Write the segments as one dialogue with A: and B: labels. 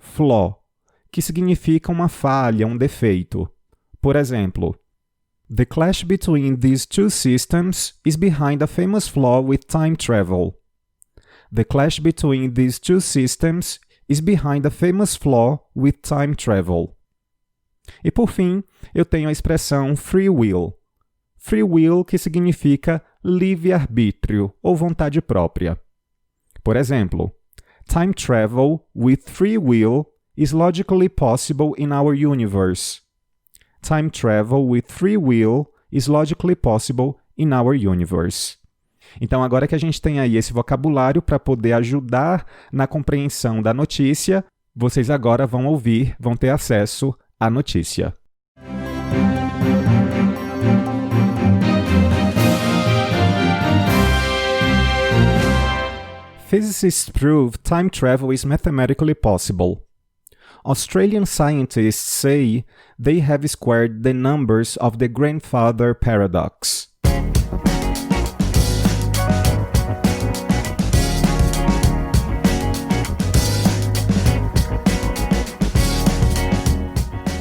A: flaw, que significa uma falha, um defeito. Por exemplo, the clash between these two systems is behind a famous flaw with time travel. The clash between these two systems is behind a famous flaw with time travel. E por fim, eu tenho a expressão free will. Free will, que significa livre-arbítrio ou vontade própria. Por exemplo, time travel with free will is logically possible in our universe. Time travel with free will is logically possible in our universe. Então, agora que a gente tem aí esse vocabulário para poder ajudar na compreensão da notícia, vocês agora vão ter acesso à notícia. Physicists prove time travel is mathematically possible. Australian scientists say they have squared the numbers of the grandfather paradox.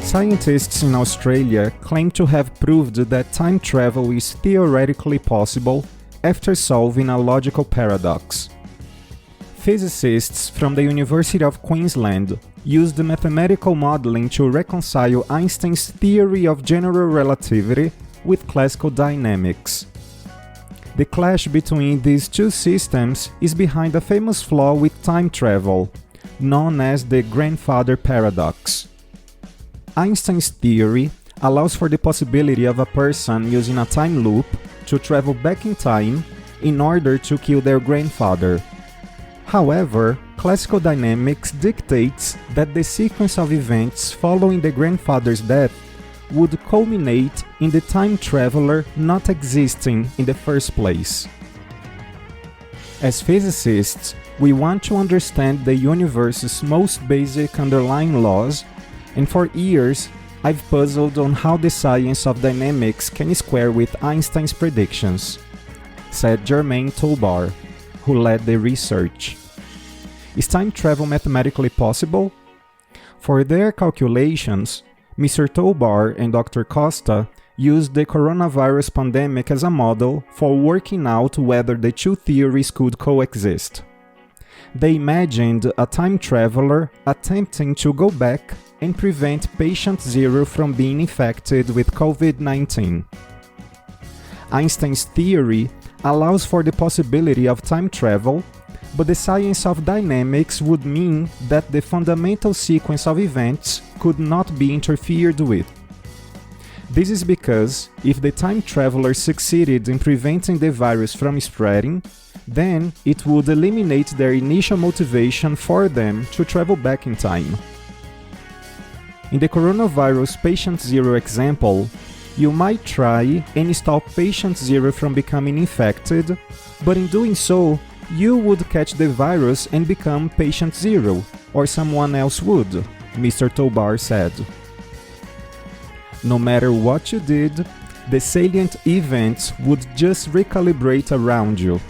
A: Scientists in Australia claim to have proved that time travel is theoretically possible after solving a logical paradox. Physicists from the University of Queensland used mathematical modeling to reconcile Einstein's theory of general relativity with classical dynamics. The clash between these two systems is behind a famous flaw with time travel, known as the grandfather paradox. Einstein's theory allows for the possibility of a person using a time loop to travel back in time in order to kill their grandfather. However, classical dynamics dictates that the sequence of events following the grandfather's death would culminate in the time traveler not existing in the first place. As physicists, we want to understand the universe's most basic underlying laws, and for years, I've puzzled on how the science of dynamics can square with Einstein's predictions, said Germain Tolbar, who led the research. Is time travel mathematically possible? For their calculations, Mr. Tolbar and Dr. Costa used the coronavirus pandemic as a model for working out whether the two theories could coexist. They imagined a time traveler attempting to go back and prevent patient zero from being infected with COVID-19. Einstein's theory allows for the possibility of time travel, but the science of dynamics would mean that the fundamental sequence of events could not be interfered with. This is because if the time traveler succeeded in preventing the virus from spreading, then it would eliminate their initial motivation for them to travel back in time. In the coronavirus patient zero example, you might try and stop patient zero from becoming infected, but in doing so, you would catch the virus and become patient zero, or someone else would, Mr. Tolbar said. No matter what you did, the salient events would just recalibrate around you.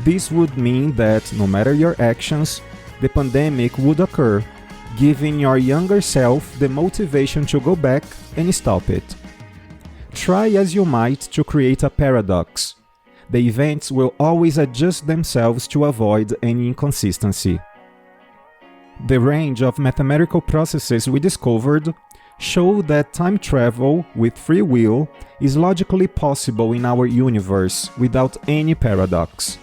A: This would mean that, no matter your actions, the pandemic would occur, giving your younger self the motivation to go back and stop it. Try as you might to create a paradox. The events will always adjust themselves to avoid any inconsistency. The range of mathematical processes we discovered show that time travel with free will is logically possible in our universe without any paradox.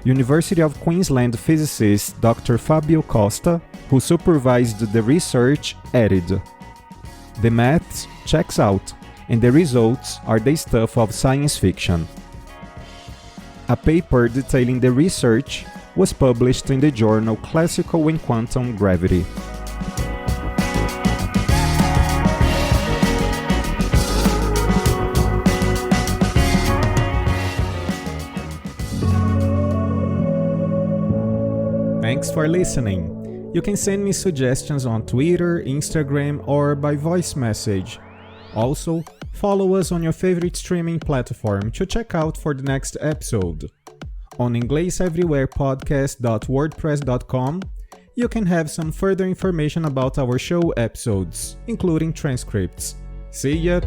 A: University of Queensland physicist Dr. Fabio Costa, who supervised the research, added, "The maths checks out, and the results are the stuff of science fiction." A paper detailing the research was published in the journal Classical and Quantum Gravity. Thanks for listening. You can send me suggestions on Twitter, Instagram, or by voice message. Also, follow us on your favorite streaming platform to check out for the next episode. On ingleseverywherepodcast.wordpress.com, you can have some further information about our show episodes, including transcripts. See ya!